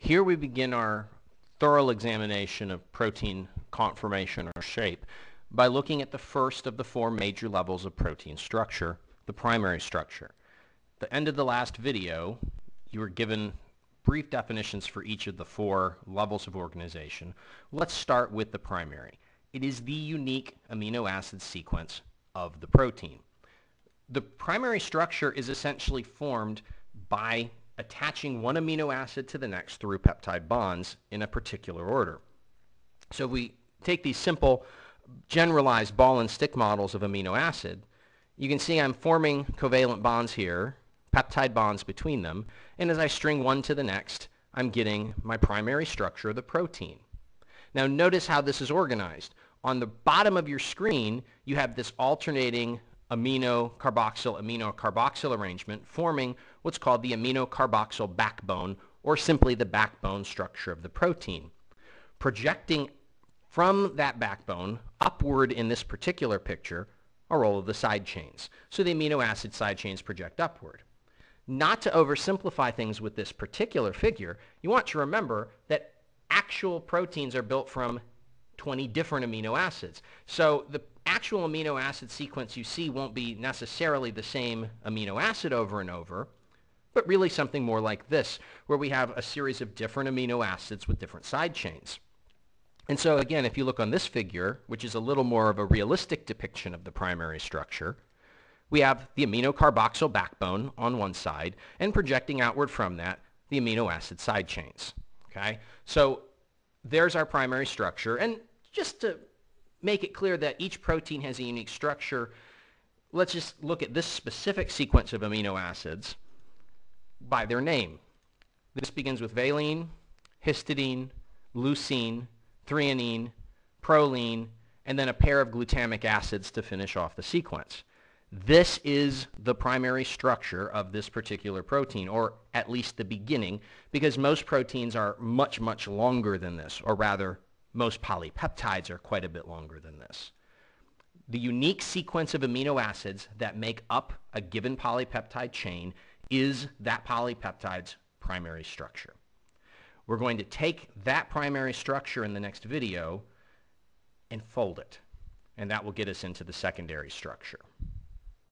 Here we begin our thorough examination of protein conformation or shape by looking at the first of the four major levels of protein structure, the primary structure. At the end of the last video, you were given brief definitions for each of the four levels of organization. Let's start with the primary. It is the unique amino acid sequence of the protein. The primary structure is essentially formed by attaching one amino acid to the next through peptide bonds in a particular order. So if we take these simple generalized ball and stick models of amino acid, you can see I'm forming covalent bonds here, peptide bonds between them, and as I string one to the next, I'm getting my primary structure of the protein. Now notice how this is organized. On the bottom of your screen, you have this alternating amino-carboxyl arrangement forming what's called the amino-carboxyl backbone, or simply the backbone structure of the protein. Projecting from that backbone upward in this particular picture are all of the side chains. So the amino acid side chains project upward. Not to oversimplify things with this particular figure, you want to remember that actual proteins are built from 20 different amino acids. So the actual amino acid sequence you see won't be necessarily the same amino acid over and over, but really something more like this, where we have a series of different amino acids with different side chains. And so again, if you look on this figure, which is a little more of a realistic depiction of the primary structure, we have the amino-carboxyl backbone on one side, and projecting outward from that, the amino acid side chains. Okay? So there's our primary structure, and just to make it clear that each protein has a unique structure, let's just look at this specific sequence of amino acids by their name. This begins with valine, histidine, leucine, threonine, proline, and then a pair of glutamic acids to finish off the sequence. This is the primary structure of this particular protein, or at least the beginning, because most proteins are much, much longer than this, or rather, most polypeptides are quite a bit longer than this. The unique sequence of amino acids that make up a given polypeptide chain is that polypeptide's primary structure. We're going to take that primary structure in the next video and fold it, and that will get us into the secondary structure.